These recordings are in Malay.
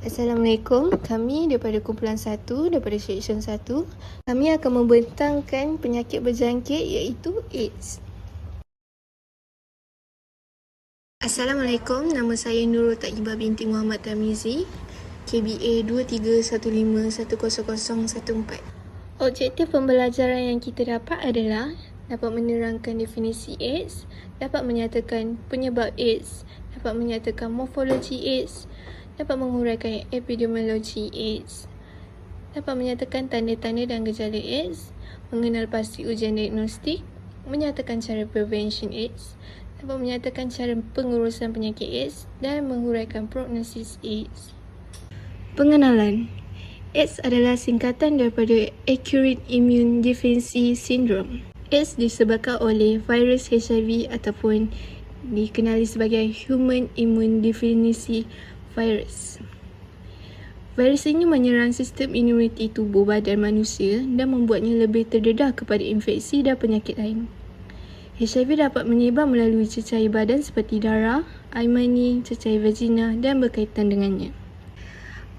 Assalamualaikum, kami daripada kumpulan 1, daripada seksyen 1. Kami akan membentangkan penyakit berjangkit iaitu AIDS. Assalamualaikum, nama saya Nurul Taibah binti Muhammad Tamizi, KBA 2315100014. Objektif pembelajaran yang kita dapat adalah dapat menerangkan definisi AIDS, dapat menyatakan penyebab AIDS, dapat menyatakan morfologi AIDS, dapat menguraikan epidemiologi AIDS, dapat menyatakan tanda-tanda dan gejala AIDS, mengenal pasti ujian diagnostik, menyatakan cara prevention AIDS, dapat menyatakan cara pengurusan penyakit AIDS dan menguraikan prognosis AIDS. Pengenalan. AIDS adalah singkatan daripada Acute Immune Deficiency Syndrome. AIDS disebabkan oleh virus HIV ataupun dikenali sebagai Human Immune Deficiency Virus. Virus ini menyerang sistem imuniti tubuh badan manusia dan membuatnya lebih terdedah kepada infeksi dan penyakit lain. HIV dapat menyebar melalui cecair badan seperti darah, air mani, cecair vagina dan berkaitan dengannya.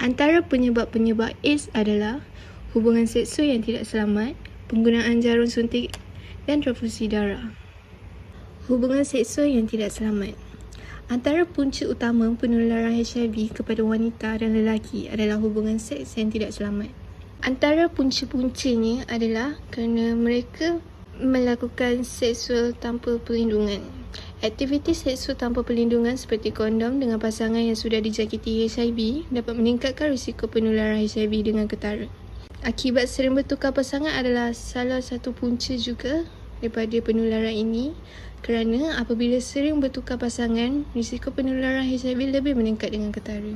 Antara penyebab-penyebab AIDS adalah hubungan seksual yang tidak selamat, penggunaan jarum suntik dan transfusi darah. Hubungan seksual yang tidak selamat. Antara punca utama penularan HIV kepada wanita dan lelaki adalah hubungan seks yang tidak selamat. Antara punca-puncanya adalah kerana mereka melakukan seksual tanpa perlindungan. Aktiviti seksual tanpa perlindungan seperti kondom dengan pasangan yang sudah dijangkiti HIV dapat meningkatkan risiko penularan HIV dengan ketara. Akibat sering bertukar pasangan adalah salah satu punca juga daripada penularan ini, kerana apabila sering bertukar pasangan, risiko penularan HIV lebih meningkat dengan ketara.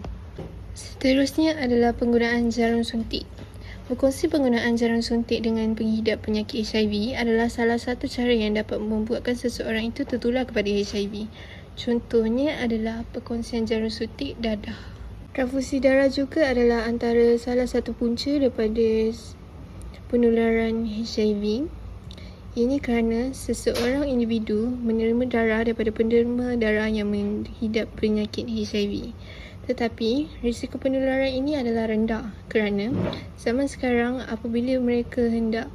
Seterusnya adalah penggunaan jarum suntik. Berkongsi penggunaan jarum suntik dengan pengidap penyakit HIV adalah salah satu cara yang dapat membuatkan seseorang itu tertular kepada HIV. Contohnya adalah perkongsian jarum suntik dadah. Transfusi darah juga adalah antara salah satu punca daripada penularan HIV. Ini kerana seseorang individu menerima darah daripada penderma darah yang menghidap penyakit HIV. Tetapi, risiko penularan ini adalah rendah kerana zaman sekarang apabila mereka hendak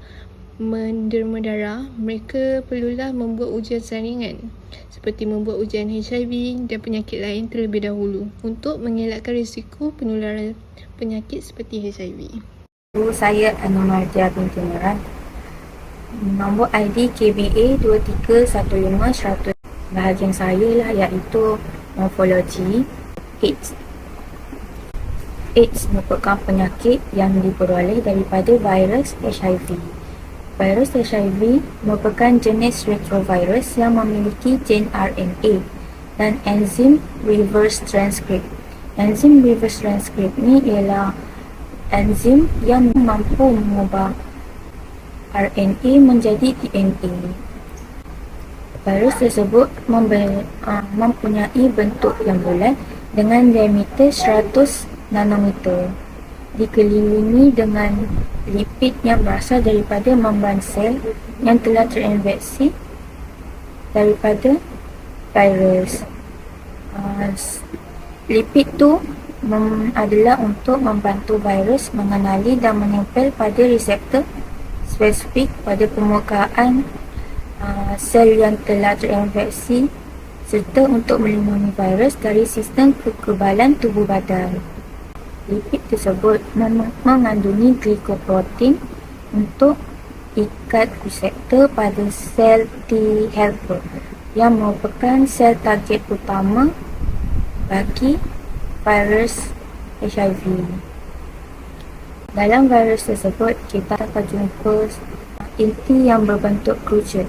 menderma darah, mereka perlulah membuat ujian saringan seperti membuat ujian HIV dan penyakit lain terlebih dahulu untuk mengelakkan risiko penularan penyakit seperti HIV. Saya Anumardia binti Meran. Nombor ID KBA 23151000. Bahagian saya lah iaitu morfologi AIDS. AIDS merupakan penyakit yang diperoleh daripada virus HIV. Virus HIV merupakan jenis retrovirus yang memiliki gen RNA dan enzim reverse transcript. Enzim reverse transcript ni ialah enzim yang mampu mengubah RNA menjadi DNA. Virus tersebut mempunyai bentuk yang bulat dengan diameter 100 nanometer, dikelilingi dengan lipid yang berasal daripada membran sel yang telah terinfeksi daripada virus. Lipid tu adalah untuk membantu virus mengenali dan menempel pada reseptor spesifik pada permukaan sel yang telah terinfeksi serta untuk melindungi virus dari sistem kekebalan tubuh badan. Lipid tersebut mengandungi glikoprotein untuk ikat reseptor pada sel T helper yang merupakan sel target utama bagi virus HIV. Dalam virus tersebut, kita akan jumpa inti yang berbentuk krucil.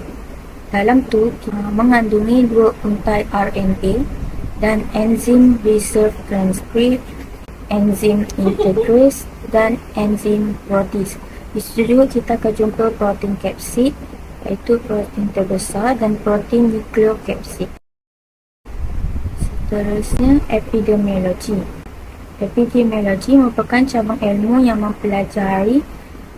Dalam tu, kita mengandungi dua untai RNA dan enzim reserve transcript, enzim integrase dan enzim protease. Di situ juga kita akan jumpa protein kapsid, iaitu protein terbesar, dan protein nukleokapsid. Seterusnya, epidemiologi. Epidemiologi merupakan cabang ilmu yang mempelajari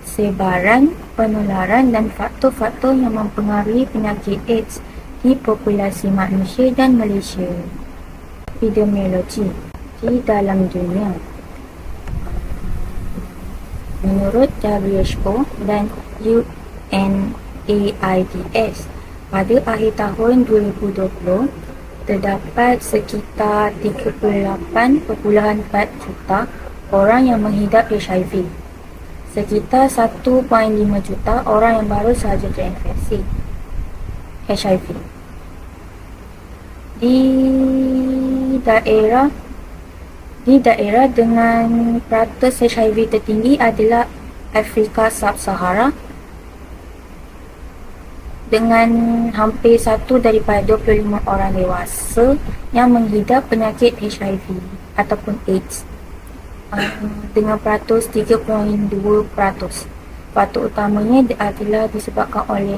sebaran, penularan dan faktor-faktor yang mempengaruhi penyakit AIDS di populasi manusia dan Malaysia. Epidemiologi di dalam dunia. Menurut WHO dan UNAIDS, pada akhir tahun 2020, terdapat sekitar 38.4 juta orang yang mengidap HIV. Sekitar 1.5 juta orang yang baru sahaja terinfeksi HIV. Di daerah dengan peratus HIV tertinggi adalah Afrika Sub-Sahara dengan hampir 1 daripada 25 orang dewasa yang mengidap penyakit HIV ataupun AIDS, dengan peratus 3.2%. Faktor utamanya adalah disebabkan oleh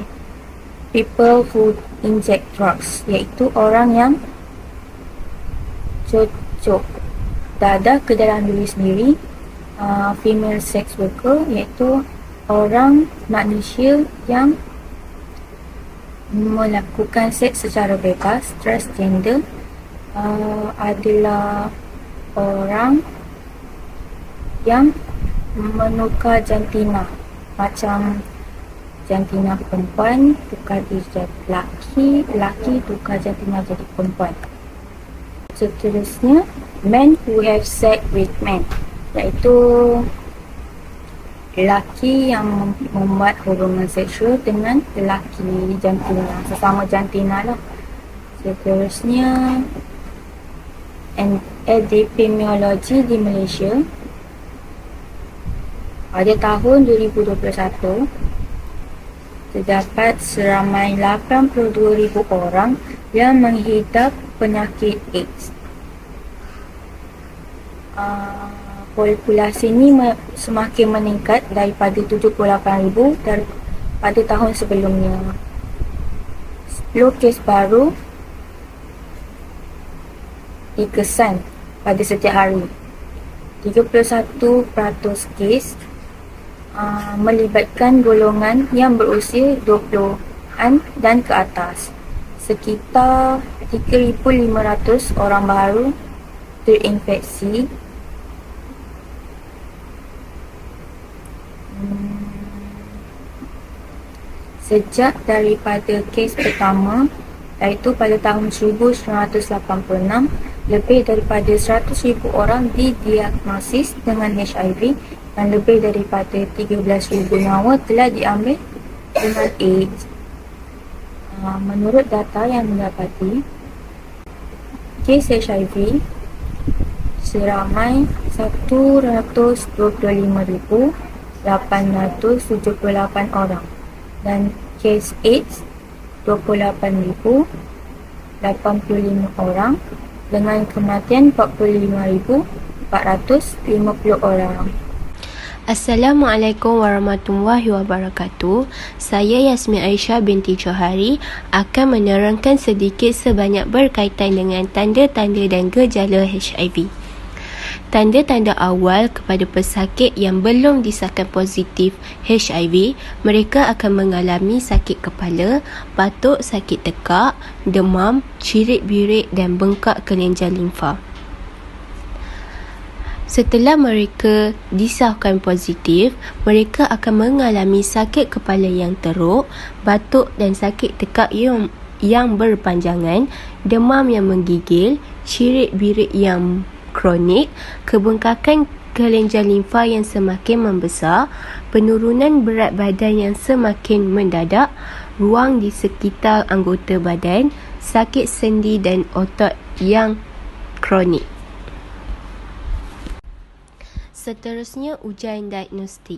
people who inject drugs, iaitu orang yang cocok dadah ke dalam diri sendiri, female sex worker, iaitu orang manusia yang melakukan seks secara bebas. Transgender adalah orang yang menukar jantina, macam jantina perempuan tukar jadi lelaki, lelaki tukar jantina jadi perempuan. Seterusnya, men who have sex with men, iaitu lelaki yang membuat hubungan seksual dengan lelaki jantina, sesama jantina lah. Seterusnya, epidemiologi di Malaysia. Pada tahun 2021, terdapat seramai 82,000 orang yang mengidap penyakit AIDS. Populasi ini semakin meningkat daripada 78,000 pada tahun sebelumnya. 10 kes baru dikesan pada setiap hari. 31% kes melibatkan golongan yang berusia 20-an dan ke atas. Sekitar 3,500 orang baru terinfeksi. Sejak daripada kes pertama, iaitu pada tahun 1986, lebih daripada 100,000 orang didiagnosis dengan HIV dan lebih daripada 13,000 nyawa telah diambil dengan AIDS. Menurut data yang mendapati, kes HIV seramai 125,878 orang dan kes AIDS 28,085 orang dengan kematian 45,450 orang. Assalamualaikum warahmatullahi wabarakatuh. Saya Yasmin Aisyah binti Johari akan menerangkan sedikit sebanyak berkaitan dengan tanda-tanda dan gejala HIV. Tanda-tanda awal kepada pesakit yang belum disahkan positif HIV, mereka akan mengalami sakit kepala, batuk, sakit tekak, demam, cirit-birit dan bengkak kelenjar limfa. Setelah mereka disahkan positif, mereka akan mengalami sakit kepala yang teruk, batuk dan sakit tekak yang berpanjangan, demam yang menggigil, cirit-birit yang kronik, kebengkakan kelenjar limfa yang semakin membesar, penurunan berat badan yang semakin mendadak, ruang di sekitar anggota badan, sakit sendi dan otot yang kronik. Seterusnya, ujian diagnostik.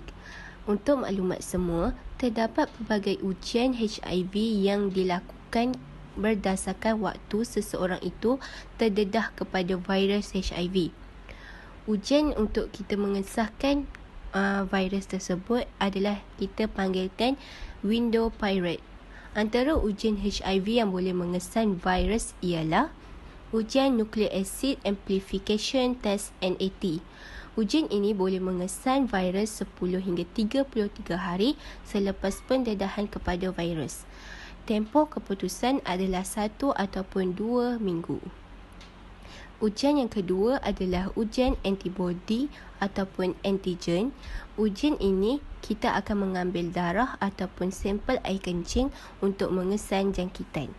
Untuk maklumat semua, terdapat pelbagai ujian HIV yang dilakukan berdasarkan waktu seseorang itu terdedah kepada virus HIV. Ujian untuk kita mengesahkan virus tersebut adalah kita panggilkan window period. Antara ujian HIV yang boleh mengesan virus ialah ujian nucleic acid amplification test NAT. Ujian ini boleh mengesan virus 10 hingga 33 hari selepas pendedahan kepada virus. Tempoh keputusan adalah 1 ataupun 2 minggu. Ujian yang kedua adalah ujian antibody ataupun antigen. Ujian ini kita akan mengambil darah ataupun sampel air kencing untuk mengesan jangkitan.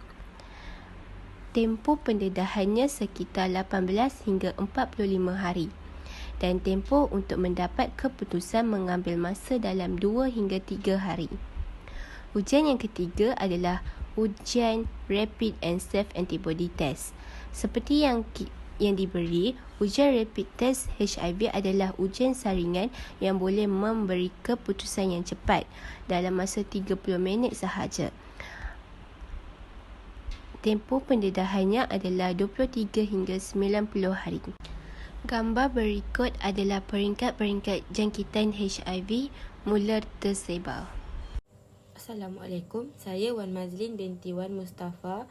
Tempoh pendedahannya sekitar 18 hingga 45 hari. Dan tempoh untuk mendapat keputusan mengambil masa dalam 2 hingga 3 hari. Ujian yang ketiga adalah ujian Rapid and Self Antibody Test. Seperti yang diberi, ujian Rapid Test HIV adalah ujian saringan yang boleh memberi keputusan yang cepat dalam masa 30 minit sahaja. Tempoh pendedahannya adalah 23 hingga 90 hari. Gambar berikut adalah peringkat-peringkat jangkitan HIV mula tersebar. Assalamualaikum, saya Wan Mazlin binti Wan Mustafa,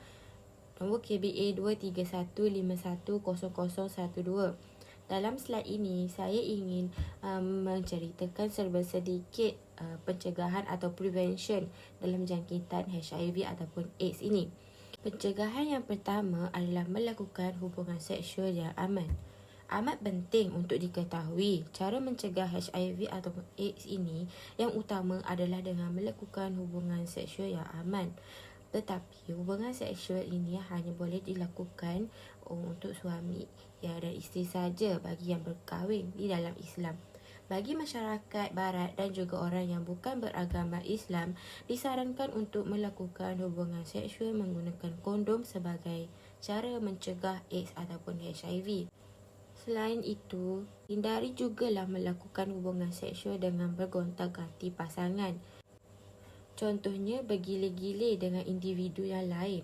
nombor KBA 231510012. Dalam slide ini, saya ingin menceritakan serba sedikit pencegahan atau prevention dalam jangkitan HIV ataupun AIDS ini. Pencegahan yang pertama adalah melakukan hubungan seksual yang aman. Amat penting untuk diketahui cara mencegah HIV ataupun AIDS ini yang utama adalah dengan melakukan hubungan seksual yang aman. Tetapi hubungan seksual ini hanya boleh dilakukan untuk suami dan isteri saja bagi yang berkahwin di dalam Islam. Bagi masyarakat barat dan juga orang yang bukan beragama Islam, disarankan untuk melakukan hubungan seksual menggunakan kondom sebagai cara mencegah AIDS ataupun HIV. Selain itu, hindari jugalah melakukan hubungan seksual dengan bergonta-ganti pasangan. Contohnya, bergile-gile dengan individu yang lain.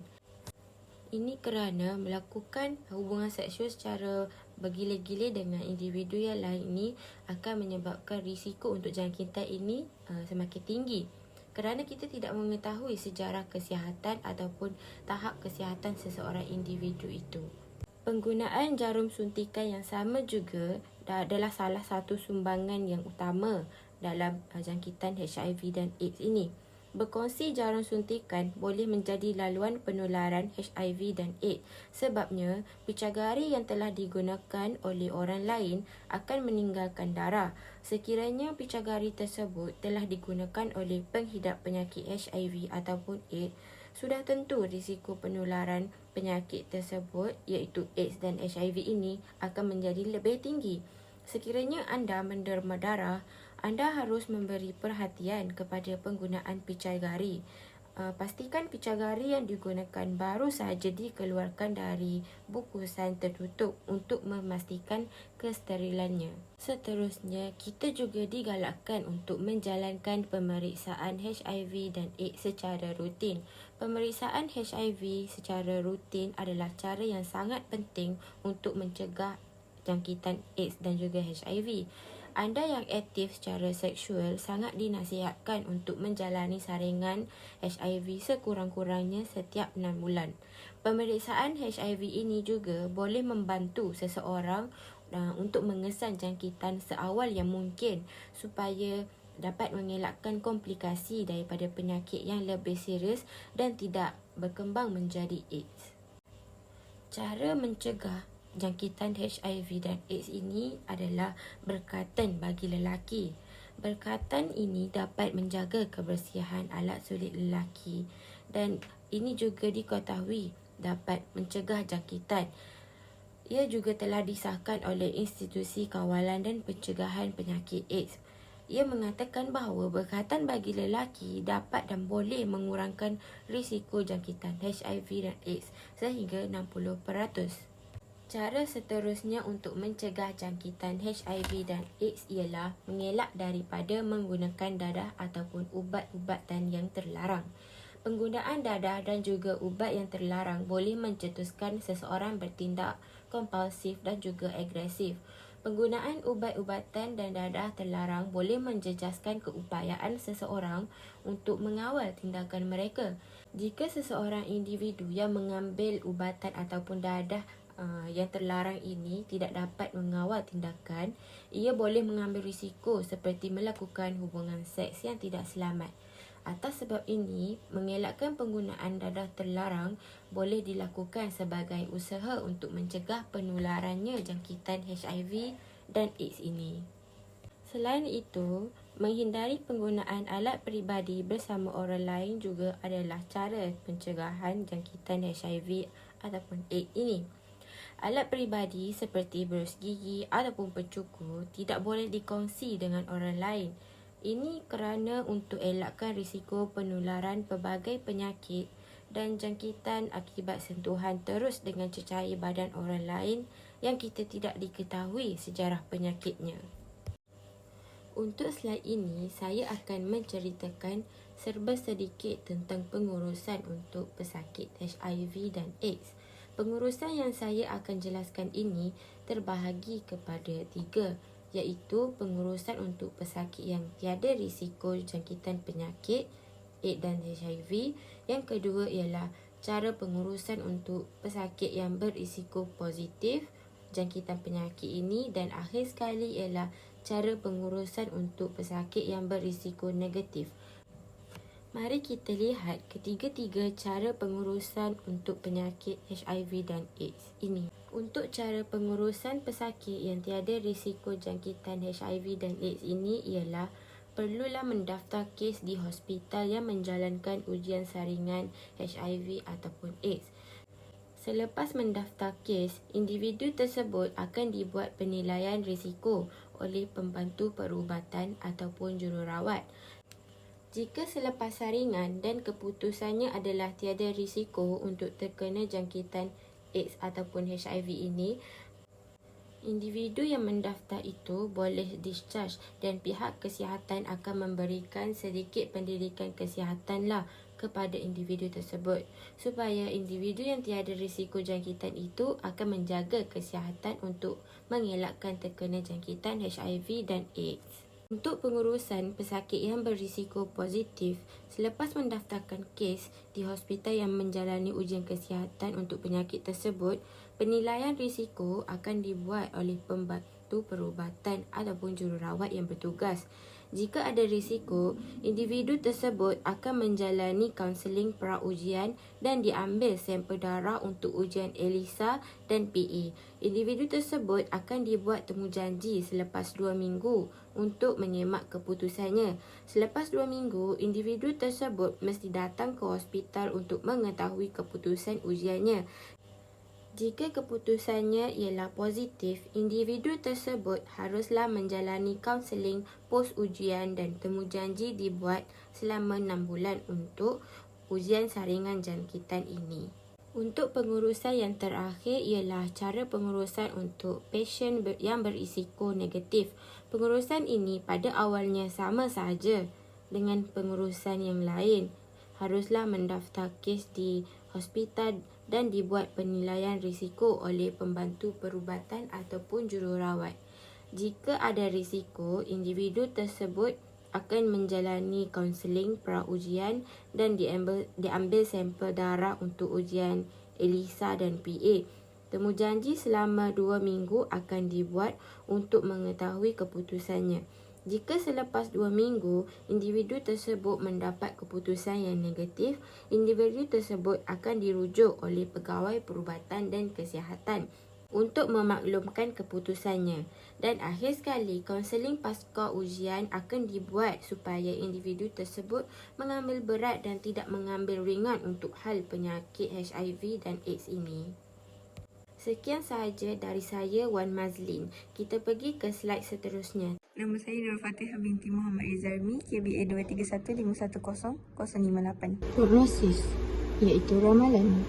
Ini kerana melakukan hubungan seksual secara bergile-gile dengan individu yang lain ini akan menyebabkan risiko untuk jangkitan ini semakin tinggi. Kerana kita tidak mengetahui sejarah kesihatan ataupun tahap kesihatan seseorang individu itu. Penggunaan jarum suntikan yang sama juga adalah salah satu sumbangan yang utama dalam jangkitan HIV dan AIDS ini. Berkongsi jarum suntikan boleh menjadi laluan penularan HIV dan AIDS. Sebabnya, picagari yang telah digunakan oleh orang lain akan meninggalkan darah. Sekiranya picagari tersebut telah digunakan oleh penghidap penyakit HIV ataupun AIDS, sudah tentu risiko penularan penyakit tersebut iaitu AIDS dan HIV ini akan menjadi lebih tinggi. Sekiranya anda menderma darah, anda harus memberi perhatian kepada penggunaan picagari. Pastikan picagari yang digunakan baru sahaja dikeluarkan dari bungkusan tertutup untuk memastikan kesterilannya. Seterusnya, kita juga digalakkan untuk menjalankan pemeriksaan HIV dan AIDS secara rutin. Pemeriksaan HIV secara rutin adalah cara yang sangat penting untuk mencegah jangkitan AIDS dan juga HIV. Anda yang aktif secara seksual sangat dinasihatkan untuk menjalani saringan HIV sekurang-kurangnya setiap 6 bulan. Pemeriksaan HIV ini juga boleh membantu seseorang untuk mengesan jangkitan seawal yang mungkin supaya dapat mengelakkan komplikasi daripada penyakit yang lebih serius dan tidak berkembang menjadi AIDS. Cara mencegah jangkitan HIV dan AIDS ini adalah berkatan bagi lelaki. Berkatan ini dapat menjaga kebersihan alat sulit lelaki dan ini juga diketahui dapat mencegah jangkitan. Ia juga telah disahkan oleh Institusi Kawalan dan Pencegahan Penyakit AIDS. Ia mengatakan bahawa berkatan bagi lelaki dapat dan boleh mengurangkan risiko jangkitan HIV dan AIDS sehingga 60%. Cara seterusnya untuk mencegah jangkitan HIV dan AIDS ialah mengelak daripada menggunakan dadah ataupun ubat-ubatan yang terlarang. Penggunaan dadah dan juga ubat yang terlarang boleh mencetuskan seseorang bertindak kompulsif dan juga agresif. Penggunaan ubat-ubatan dan dadah terlarang boleh menjejaskan keupayaan seseorang untuk mengawal tindakan mereka. Jika seseorang individu yang mengambil ubatan ataupun dadah yang terlarang ini tidak dapat mengawal tindakan, ia boleh mengambil risiko seperti melakukan hubungan seks yang tidak selamat. Atas sebab ini, mengelakkan penggunaan dadah terlarang boleh dilakukan sebagai usaha untuk mencegah penularannya jangkitan HIV dan AIDS ini. Selain itu, menghindari penggunaan alat peribadi bersama orang lain juga adalah cara pencegahan jangkitan HIV ataupun AIDS ini. Alat peribadi seperti berus gigi ataupun pencukur tidak boleh dikongsi dengan orang lain. Ini kerana untuk elakkan risiko penularan pelbagai penyakit dan jangkitan akibat sentuhan terus dengan cecair badan orang lain yang kita tidak diketahui sejarah penyakitnya. Untuk slide ini, saya akan menceritakan serba sedikit tentang pengurusan untuk pesakit HIV dan AIDS. Pengurusan yang saya akan jelaskan ini terbahagi kepada 3, iaitu pengurusan untuk pesakit yang tiada risiko jangkitan penyakit AIDS dan HIV. Yang kedua ialah cara pengurusan untuk pesakit yang berisiko positif jangkitan penyakit ini, dan akhir sekali ialah cara pengurusan untuk pesakit yang berisiko negatif. Mari kita lihat ketiga-tiga cara pengurusan untuk penyakit HIV dan AIDS ini. Untuk cara pengurusan pesakit yang tiada risiko jangkitan HIV dan AIDS ini ialah perlulah mendaftar kes di hospital yang menjalankan ujian saringan HIV ataupun AIDS. Selepas mendaftar kes, individu tersebut akan dibuat penilaian risiko oleh pembantu perubatan ataupun jururawat. Jika selepas saringan dan keputusannya adalah tiada risiko untuk terkena jangkitan AIDS ataupun HIV ini, individu yang mendaftar itu boleh discharge dan pihak kesihatan akan memberikan sedikit pendidikan kesihatanlah kepada individu tersebut supaya individu yang tiada risiko jangkitan itu akan menjaga kesihatan untuk mengelakkan terkena jangkitan HIV dan AIDS. Untuk pengurusan pesakit yang berisiko positif, selepas mendaftarkan kes di hospital yang menjalani ujian kesihatan untuk penyakit tersebut, penilaian risiko akan dibuat oleh pembantu perubatan ataupun jururawat yang bertugas. Jika ada risiko, individu tersebut akan menjalani kaunseling pra-ujian dan diambil sampel darah untuk ujian ELISA dan PA. Individu tersebut akan dibuat temujanji selepas 2 minggu untuk menyemak keputusannya. Selepas 2 minggu, individu tersebut mesti datang ke hospital untuk mengetahui keputusan ujiannya. Jika keputusannya ialah positif, individu tersebut haruslah menjalani kaunseling pos-ujian dan temujanji dibuat selama 6 bulan untuk ujian saringan jangkitan ini. Untuk pengurusan yang terakhir ialah cara pengurusan untuk pasien yang berisiko negatif. Pengurusan ini pada awalnya sama sahaja dengan pengurusan yang lain. Haruslah mendaftar kes di hospital dan dibuat penilaian risiko oleh pembantu perubatan ataupun jururawat. Jika ada risiko, individu tersebut akan menjalani kaunseling pra-ujian dan diambil sampel darah untuk ujian ELISA dan PA. Temujanji selama 2 minggu akan dibuat untuk mengetahui keputusannya. Jika selepas 2 minggu, individu tersebut mendapat keputusan yang negatif, individu tersebut akan dirujuk oleh pegawai perubatan dan kesihatan untuk memaklumkan keputusannya. Dan akhir sekali, kaunseling pasca ujian akan dibuat supaya individu tersebut mengambil berat dan tidak mengambil ringan untuk hal penyakit HIV dan AIDS ini. Sekian sahaja dari saya, Wan Mazlin. Kita pergi ke slide seterusnya. Nama saya Nur Fatihah binti Muhammad Izarmi, KBA 231511058. Prognosis, iaitu ramalan.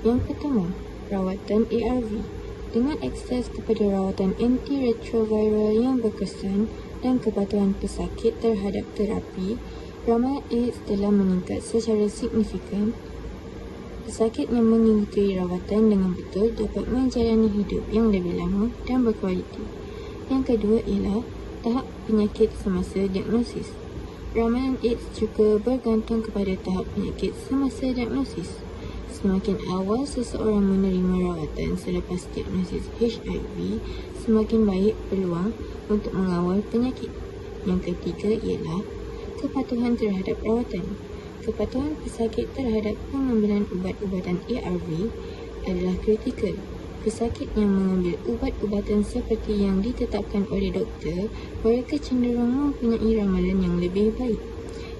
Yang pertama, rawatan ARV. Dengan akses kepada rawatan antiretroviral yang berkesan dan kepatuhan pesakit terhadap terapi, ramalan AIDS telah meningkat secara signifikan. Pesakit yang mengikuti rawatan dengan betul dapat menjalani hidup yang lebih lama dan berkualiti. Yang kedua ialah tahap penyakit semasa diagnosis. Ramalan AIDS juga bergantung kepada tahap penyakit semasa diagnosis. Semakin awal seseorang menerima rawatan selepas diagnosis HIV, semakin baik peluang untuk mengawal penyakit. Yang ketiga ialah Kepatuhan terhadap rawatan. Kepatuhan pesakit terhadap pengambilan ubat-ubatan ARV adalah kritikal. Pesakit yang mengambil ubat-ubatan seperti yang ditetapkan oleh doktor, mereka cenderung mempunyai ramalan yang lebih baik.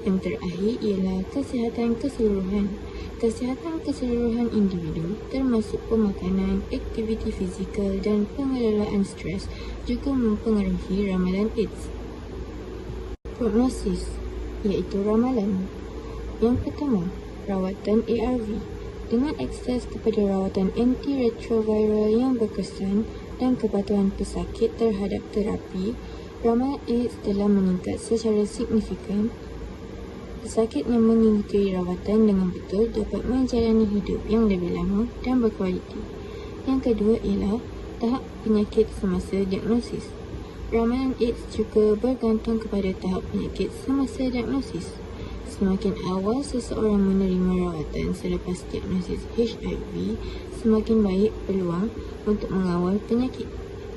Yang terakhir ialah kesihatan keseluruhan. Kesihatan keseluruhan individu termasuk pemakanan, aktiviti fizikal dan pengelolaan stres juga mempengaruhi ramalan AIDS. Prognosis, iaitu ramalan. Yang pertama, rawatan ARV. Dengan akses kepada rawatan antiretroviral yang berkesan dan kepatuhan pesakit terhadap terapi, ramalan AIDS telah meningkat secara signifikan. Pesakit yang mengikuti rawatan dengan betul dapat menjalani hidup yang lebih lama dan berkualiti. Yang kedua ialah tahap penyakit semasa diagnosis. Ramalan AIDS juga bergantung kepada tahap penyakit semasa diagnosis. Semakin awal seseorang menerima rawatan selepas diagnosis HIV, semakin baik peluang untuk mengawal penyakit.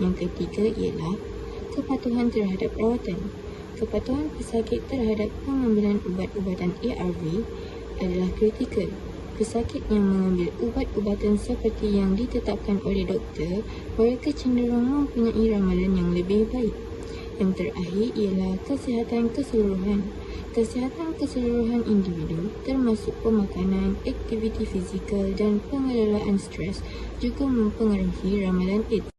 Yang ketiga ialah kepatuhan terhadap rawatan. Kepatuhan pesakit terhadap pengambilan ubat-ubatan ARV adalah kritikal. Pesakit yang mengambil ubat-ubatan seperti yang ditetapkan oleh doktor, mereka cenderung mempunyai ramalan yang lebih baik. Yang terakhir ialah kesihatan keseluruhan. Kesihatan keseluruhan individu termasuk pemakanan, aktiviti fizikal dan pengelolaan stres juga mempengaruhi ramalan AIDS.